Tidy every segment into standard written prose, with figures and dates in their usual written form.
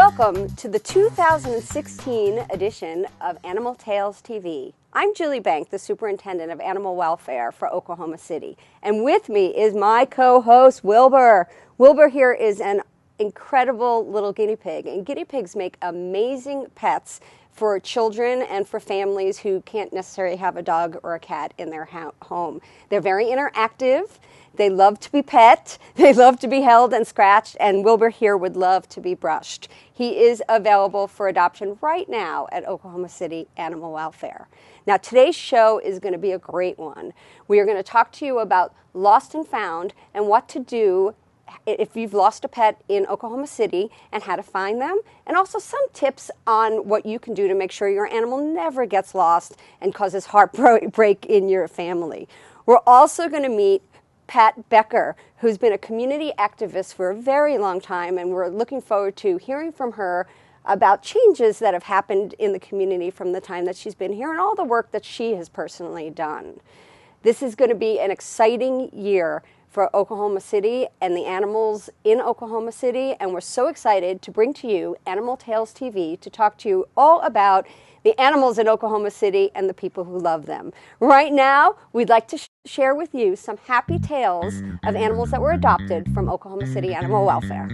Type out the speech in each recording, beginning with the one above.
Welcome to the 2016 edition of Animal Tales TV. I'm Julie Bank, the Superintendent of Animal Welfare for Oklahoma City. And with me is my co-host, Wilbur. Wilbur here is an incredible little guinea pig. And guinea pigs make amazing pets for children and for families who can't necessarily have a dog or a cat in their home. They're very interactive. They love to be pet, they love to be held and scratched, and Wilbur here would love to be brushed. He is available for adoption right now at Oklahoma City Animal Welfare. Now today's show is going to be a great one. We are going to talk to you about lost and found and what to do if you've lost a pet in Oklahoma City and how to find them, and also some tips on what you can do to make sure your animal never gets lost and causes heartbreak in your family. We're also going to meet Pat Becker, who's been a community activist for a very long time, and we're looking forward to hearing from her about changes that have happened in the community from the time that she's been here and all the work that she has personally done. This is going to be an exciting year for Oklahoma City and the animals in Oklahoma City, and we're so excited to bring to you Animal Tales TV to talk to you all about the animals in Oklahoma City and the people who love them. Right now, we'd like to share with you some happy tales of animals that were adopted from Oklahoma City Animal Welfare.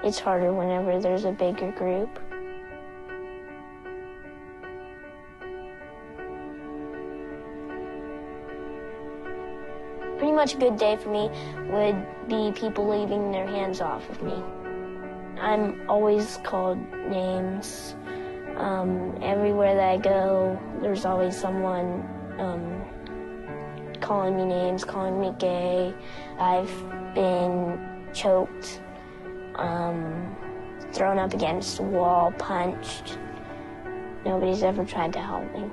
It's harder whenever there's a bigger group. Pretty much a good day for me would be people leaving their hands off of me. I'm always called names. Everywhere that I go, there's always someone calling me names, calling me gay. I've been choked. Thrown up against a wall, punched. Nobody's ever tried to help me.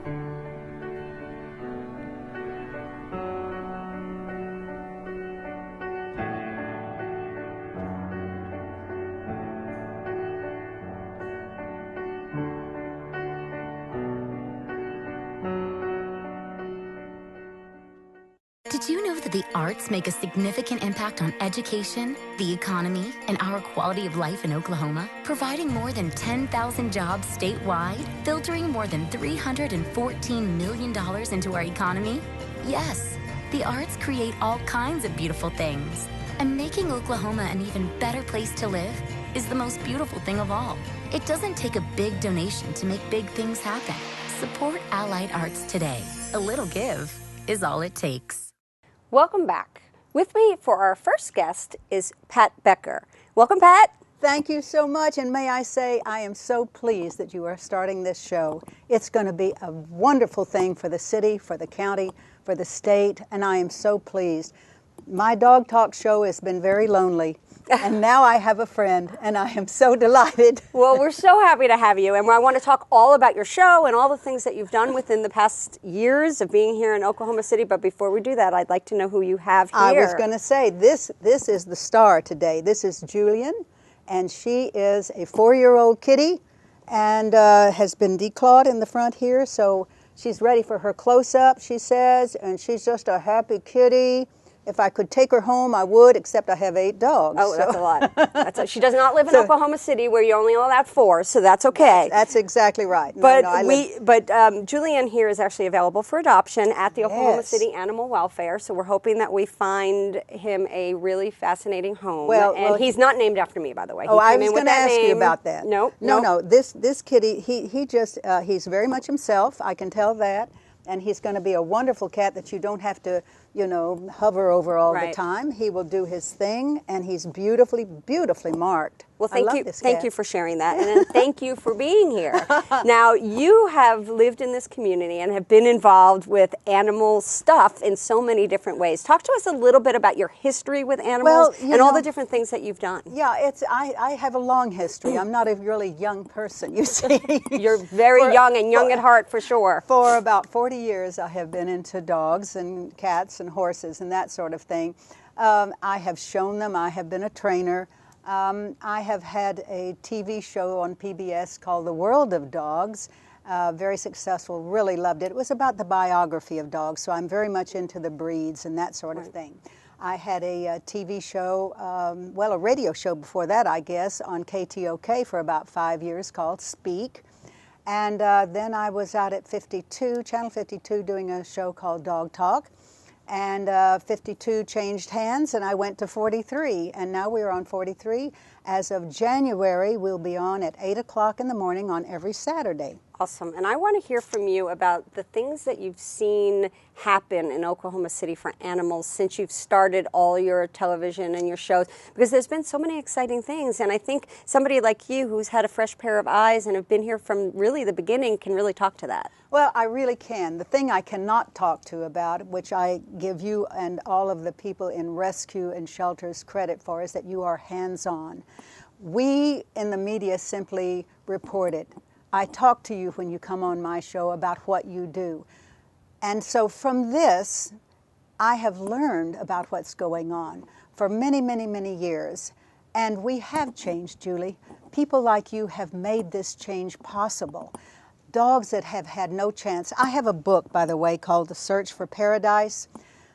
Did you know that the arts make a significant impact on education, the economy, and our quality of life in Oklahoma? Providing more than 10,000 jobs statewide, filtering more than $314 million into our economy? Yes, the arts create all kinds of beautiful things. And making Oklahoma an even better place to live is the most beautiful thing of all. It doesn't take a big donation to make big things happen. Support Allied Arts today. A little give is all it takes. Welcome back. With me for our first guest is Pat Becker. Welcome, Pat. Thank you so much, and may I say I am so pleased that you are starting this show. It's going to be a wonderful thing for the city, for the county, for the state, and I am so pleased. My dog talk show has been very lonely, and now I have a friend, and I am so delighted. Well, we're so happy to have you, and I want to talk all about your show and all the things that you've done within the past years of being here in Oklahoma City. But before we do that, I'd like to know who you have here. I was going to say, this is the star today. This is Julian, and she is a 4-year-old kitty and has been declawed in the front here, so she's ready for her close-up, she says, and she's just a happy kitty. If I could take her home, I would, except I have 8 dogs. Oh, so. That's a lot. She does not live in Oklahoma City, where you only allowed 4, so that's okay. That's exactly right. But Julian here is actually available for adoption at the Oklahoma City Animal Welfare, so we're hoping that we find him a really fascinating home. Well, he's not named after me, by the way. Oh, I was going to ask you about that. No. This kitty, he's very much himself. I can tell that. And he's going to be a wonderful cat that you don't have to, hover over all the time. He will do his thing, and he's beautifully, beautifully marked. Well, I love thank you. this Thank cat. you for sharing that, and then thank you for being here. Now, you have lived in this community and have been involved with animal stuff in so many different ways. Talk to us a little bit about your history with animals and all the different things that you've done. Yeah, I have a long history. I'm not a really young person, you see. You're very young and young at heart, for sure. For about 40 years, I have been into dogs and cats and horses and that sort of thing. I have shown them. I have been a trainer. I have had a TV show on PBS called The World of Dogs, very successful, really loved it. It was about the biography of dogs, so I'm very much into the breeds and that sort of thing. I had a TV show, well, a radio show before that, I guess, on KTOK for about 5 years called Speak. And then I was out at 52, Channel 52, doing a show called Dog Talk. And 52 changed hands, and I went to 43, and now we're on 43. As of January, we'll be on at 8 o'clock in the morning on every Saturday. Awesome. And I want to hear from you about the things that you've seen happen in Oklahoma City for animals since you've started all your television and your shows, because there's been so many exciting things. And I think somebody like you who's had a fresh pair of eyes and have been here from really the beginning can really talk to that. Well, I really can. The thing I cannot talk to about, which I give you and all of the people in rescue and shelters credit for, is that you are hands-on. We in the media simply report it. I talk to you when you come on my show about what you do. And so from this, I have learned about what's going on for many, many, many years. And we have changed, Julie. People like you have made this change possible. Dogs that have had no chance. I have a book, by the way, called The Search for Paradise.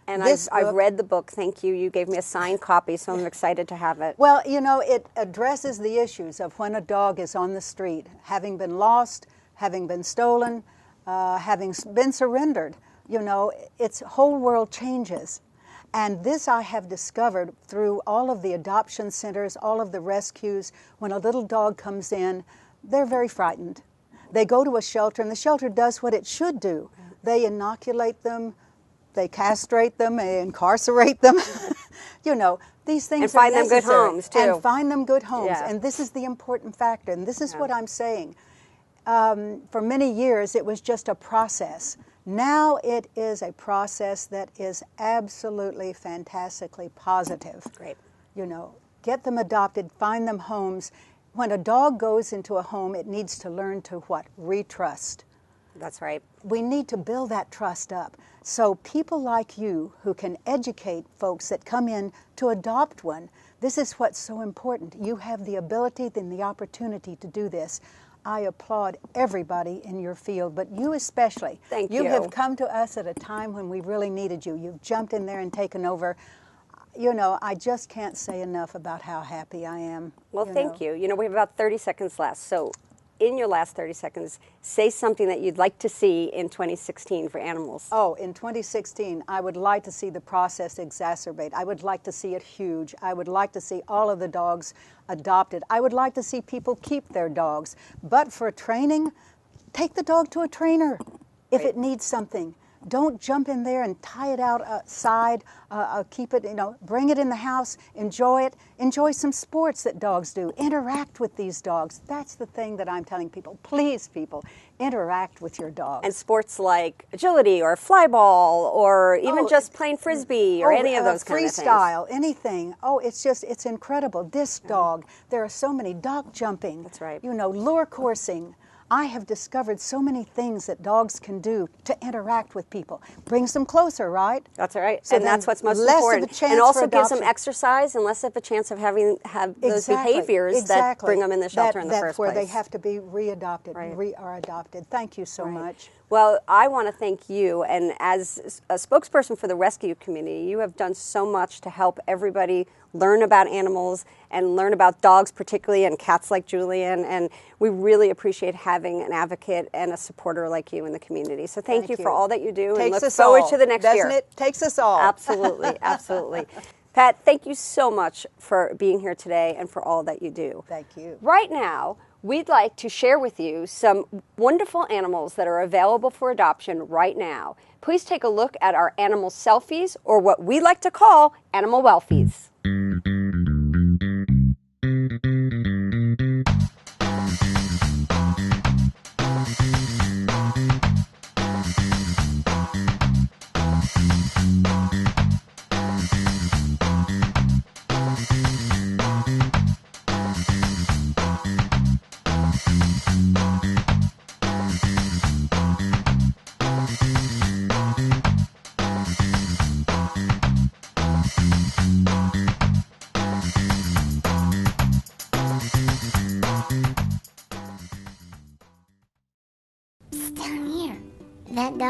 And I've read the book, thank you. You gave me a signed copy, so I'm excited to have it. Well, you know, it addresses the issues of when a dog is on the street, having been lost, having been stolen, having been surrendered. You know, its whole world changes. And this I have discovered through all of the adoption centers, all of the rescues. When a little dog comes in, they're very frightened. They go to a shelter, and the shelter does what it should do. They inoculate them, they castrate them, they incarcerate them. You know, these things and find are necessary. them good homes, too. And find them good homes. Yeah. And this is the important factor, and this is what I'm saying. For many years, it was just a process. Now it is a process that is absolutely fantastically positive. Great. You know, get them adopted, find them homes. When a dog goes into a home, it needs to learn to what? Retrust. That's right. We need to build that trust up. So people like you who can educate folks that come in to adopt one, this is what's so important. You have the ability and the opportunity to do this. I applaud everybody in your field, but you especially. Thank you. You have come to us at a time when we really needed you. You've jumped in there and taken over. You know, I just can't say enough about how happy I am. Well, thank you. You know, we have about 30 seconds left. So in your last 30 seconds, say something that you'd like to see in 2016 for animals. Oh, in 2016, I would like to see the process exacerbate. I would like to see it huge. I would like to see all of the dogs adopted. I would like to see people keep their dogs. But for training, take the dog to a trainer if it needs something. Don't jump in there and tie it outside, keep it, you know, bring it in the house, enjoy it. Enjoy some sports that dogs do. Interact with these dogs. That's the thing that I'm telling people. Please, people, interact with your dogs. And sports like agility or fly ball or even just playing frisbee or any of those kind of things. Freestyle, anything. Oh, it's incredible. Disc dog. There are so many. Dock jumping. That's right. You know, lure coursing. I have discovered so many things that dogs can do to interact with people. Brings them closer, right? That's right. So and that's what's most less important. Of a chance and also for gives them adoption. exercise and less of a chance of having those behaviors that bring them in the shelter in the first place. That's where they have to be readopted, Right. are adopted. Thank you so much. Well, I want to thank you, and as a spokesperson for the rescue community, you have done so much to help everybody learn about animals and learn about dogs particularly, and cats like Julian, and we really appreciate having an advocate and a supporter like you in the community. So thank you for all that you do, and look forward to the next year. Doesn't it? Takes us all. Absolutely, absolutely. Pat, thank you so much for being here today and for all that you do. Thank you. Right now, we'd like to share with you some wonderful animals that are available for adoption right now. Please take a look at our animal selfies, or what we like to call animal welfies.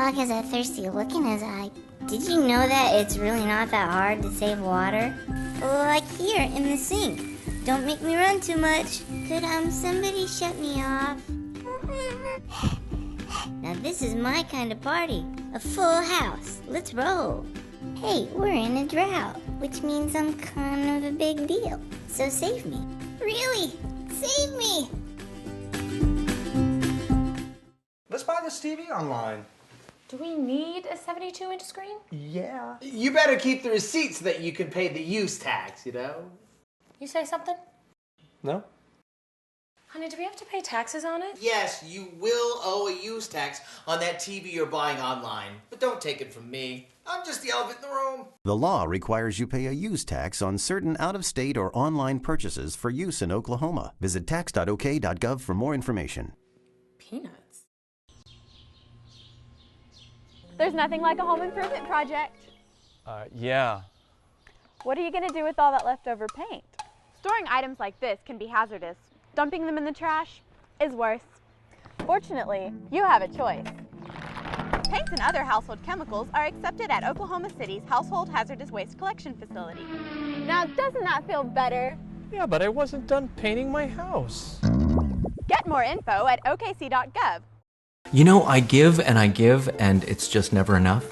dog has a thirsty look in his eye. Did you know that it's really not that hard to save water? Like here in the sink. Don't make me run too much. Could somebody shut me off? Now this is my kind of party. A full house. Let's roll. Hey, we're in a drought, which means I'm kind of a big deal. So save me. Really? Save me! Let's buy this TV online. Do we need a 72-inch screen? Yeah. You better keep the receipts so that you can pay the use tax, you know? You say something? No? Honey, do we have to pay taxes on it? Yes, you will owe a use tax on that TV you're buying online. But don't take it from me. I'm just the elephant in the room. The law requires you pay a use tax on certain out-of-state or online purchases for use in Oklahoma. Visit tax.ok.gov for more information. Peanuts. There's nothing like a home improvement project. Yeah. What are you going to do with all that leftover paint? Storing items like this can be hazardous. Dumping them in the trash is worse. Fortunately, you have a choice. Paints and other household chemicals are accepted at Oklahoma City's Household Hazardous Waste Collection Facility. Now, doesn't that feel better? Yeah, but I wasn't done painting my house. Get more info at okc.gov. You know, I give, and it's just never enough.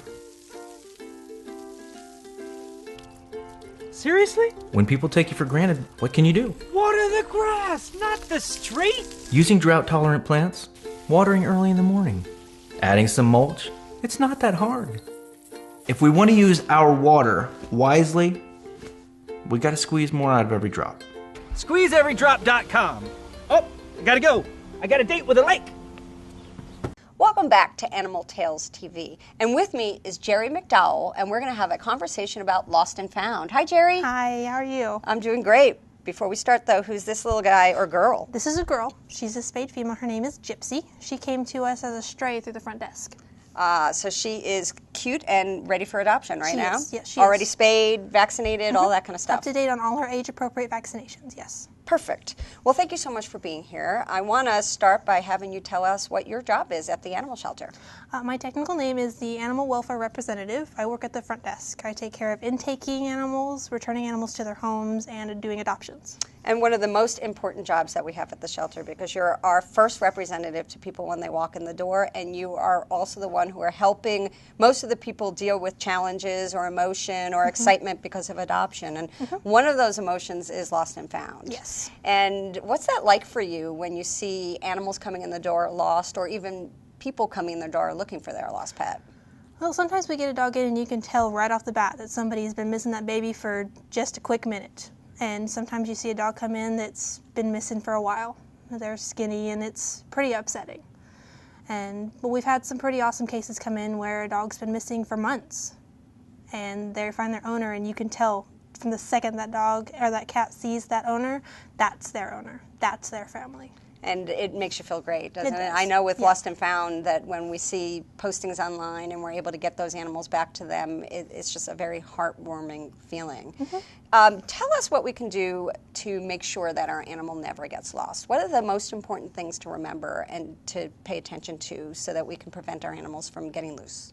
Seriously? When people take you for granted, what can you do? Water the grass, not the street! Using drought-tolerant plants, watering early in the morning, adding some mulch, it's not that hard. If we want to use our water wisely, we gotta squeeze more out of every drop. SqueezeEveryDrop.com. Oh, I gotta go. I got a date with a lake. Welcome back to Animal Tales TV. And with me is Jerry McDowell, and we're going to have a conversation about Lost and Found. Hi, Jerry. Hi, how are you? I'm doing great. Before we start, though, who's this little guy or girl? This is a girl. She's a spayed female. Her name is Gypsy. She came to us as a stray through the front desk. So she is cute and ready for adoption right now? Yes, she Already is. spayed, vaccinated, all that kind of stuff? Up to date on all her age-appropriate vaccinations, yes. Perfect. Well, thank you so much for being here. I want to start by having you tell us what your job is at the animal shelter. My technical name is the Animal Welfare Representative. I work at the front desk. I take care of intaking animals, returning animals to their homes, and doing adoptions. And one of the most important jobs that we have at the shelter, because you're our first representative to people when they walk in the door, and you are also the one who are helping most of the people deal with challenges or emotion or excitement because of adoption. And one of those emotions is lost and found. Yes. And what's that like for you when you see animals coming in the door lost, or even people coming in the door looking for their lost pet? Well, sometimes we get a dog in and you can tell right off the bat that somebody's been missing that baby for just a quick minute. And sometimes you see a dog come in that's been missing for a while. They're skinny and it's pretty upsetting. But we've had some pretty awesome cases come in where a dog's been missing for months. And they find their owner, and you can tell from the second that dog or that cat sees that owner, that's their owner, that's their family. And it makes you feel great, doesn't it? Does. I know with Lost and Found that when we see postings online and we're able to get those animals back to them, it's just a very heartwarming feeling. Tell us what we can do to make sure that our animal never gets lost. What are the most important things to remember and to pay attention to so that we can prevent our animals from getting loose?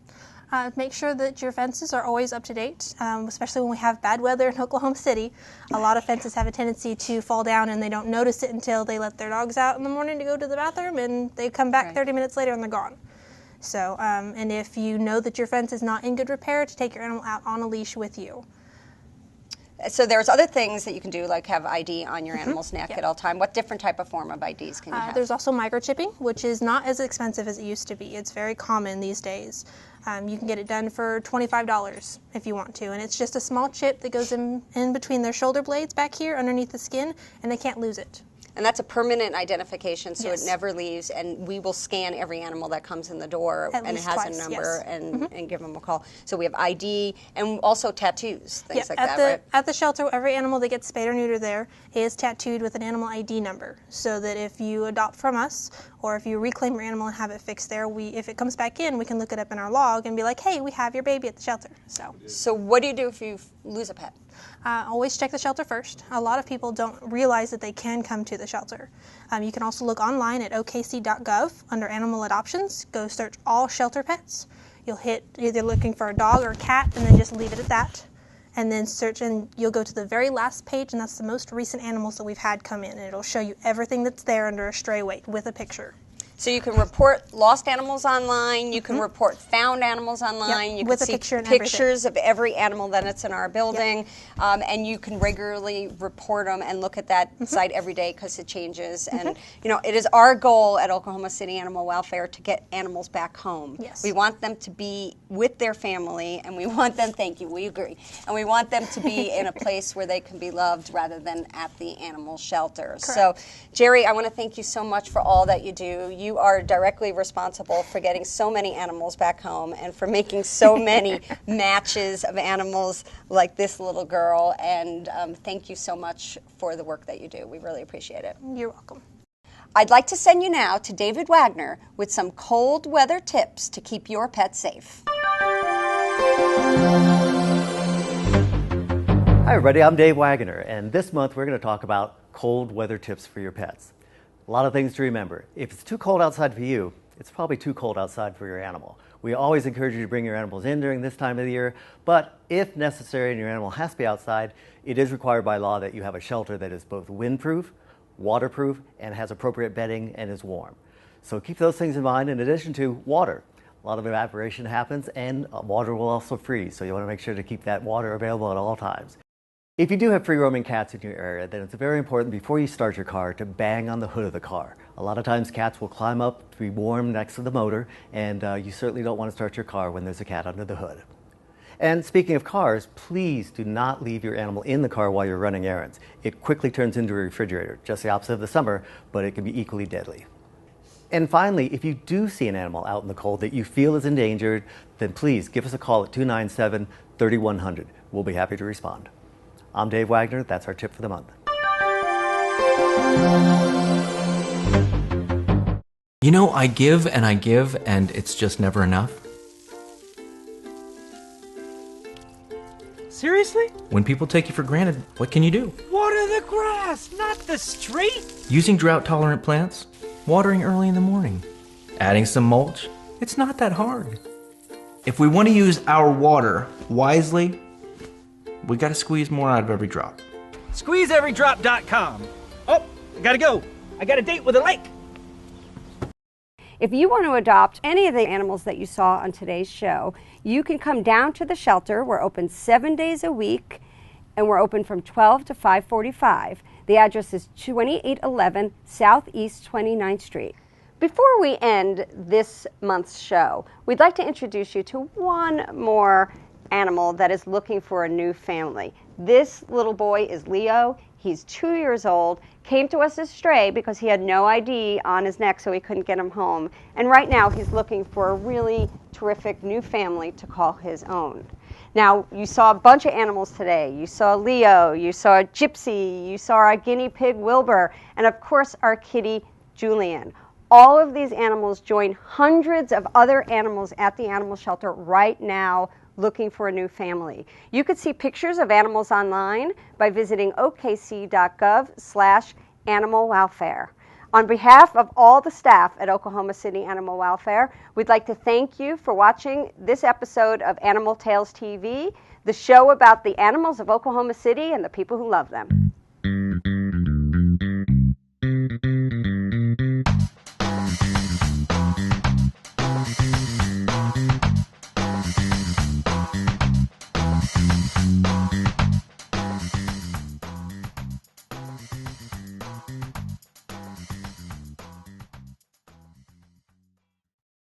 Make sure that your fences are always up to date, especially when we have bad weather in Oklahoma City. A lot of fences have a tendency to fall down and they don't notice it until they let their dogs out in the morning to go to the bathroom, and they come back 30 minutes later and they're gone. So, and if you know that your fence is not in good repair, to take your animal out on a leash with you. So there's other things that you can do, like have ID on your animal's neck at all time. What different type of form of IDs can you have? There's also microchipping, which is not as expensive as it used to be. It's very common these days. You can get it done for $25 if you want to, and it's just a small chip that goes in between their shoulder blades back here underneath the skin, and they can't lose it. And that's a permanent identification, so it never leaves, and we will scan every animal that comes in the door, and it has a number, and give them a call. So we have ID, and also tattoos, things like that, right? At the shelter, every animal that gets spayed or neutered there is tattooed with an animal ID number, so that if you adopt from us, or if you reclaim your animal and have it fixed there, if it comes back in, we can look it up in our log and be like, hey, we have your baby at the shelter. So what do you do if you lose a pet? Always check the shelter first. A lot of people don't realize that they can come to the shelter. You can also look online at okc.gov under animal adoptions. Go search all shelter pets. You'll hit either looking for a dog or a cat and then just leave it at that. And then search, and you'll go to the very last page, and that's the most recent animals that we've had come in, and it'll show you everything that's there under a stray weight with a picture. So you can report lost animals online, you can report found animals online, you with can a see picture and pictures of every animal that's in our building, and you can regularly report them and look at that site every day because it changes. And you know, it is our goal at Oklahoma City Animal Welfare to get animals back home. Yes. We want them to be with their family, and we want them, thank you, we agree, and we want them to be in a place where they can be loved rather than at the animal shelter. Correct. So, Jerry, I want to thank you so much for all that you do. You are directly responsible for getting so many animals back home and for making so many matches of animals like this little girl. And thank you so much for the work that you do. We really appreciate it. You're welcome. I'd like to send you now to David Wagner with some cold weather tips to keep your pet safe. Hi everybody, I'm Dave Wagner, and this month we're going to talk about cold weather tips for your pets. A lot of things to remember. If it's too cold outside for you, it's probably too cold outside for your animal. We always encourage you to bring your animals in during this time of the year, but if necessary and your animal has to be outside, it is required by law that you have a shelter that is both windproof, waterproof, and has appropriate bedding and is warm. So keep those things in mind in addition to water. A lot of evaporation happens and water will also freeze, so you want to make sure to keep that water available at all times. If you do have free-roaming cats in your area, then it's very important before you start your car to bang on the hood of the car. A lot of times cats will climb up to be warm next to the motor, and you certainly don't want to start your car when there's a cat under the hood. And speaking of cars, please do not leave your animal in the car while you're running errands. It quickly turns into a refrigerator, just the opposite of the summer, but it can be equally deadly. And finally, if you do see an animal out in the cold that you feel is endangered, then please give us a call at 297-3100. We'll be happy to respond. I'm Dave Wagner. That's our tip for the month. You know, I give, and it's just never enough. Seriously? When people take you for granted, what can you do? Water the grass, not the street! Using drought-tolerant plants, watering early in the morning, adding some mulch, it's not that hard. If we want to use our water wisely, we gotta squeeze more out of every drop. SqueezeEveryDrop.com. Oh, I gotta go. I got a date with a lake. If you want to adopt any of the animals that you saw on today's show, you can come down to the shelter. We're open 7 days a week, and we're open from 12 to 5:45. The address is 2811 Southeast 29th Street. Before we end this month's show, we'd like to introduce you to one more animal that is looking for a new family. This little boy is Leo. He's 2 years old, came to us as stray because he had no ID on his neck, so we couldn't get him home. And right now he's looking for a really terrific new family to call his own. Now, you saw a bunch of animals today. You saw Leo, you saw Gypsy, you saw our guinea pig Wilbur, and of course our kitty Julian. All of these animals join hundreds of other animals at the animal shelter right now looking for a new family. You could see pictures of animals online by visiting okc.gov/animal welfare. On behalf of all the staff at Oklahoma City Animal Welfare, we'd like to thank you for watching this episode of Animal Tales TV, the show about the animals of Oklahoma City and the people who love them.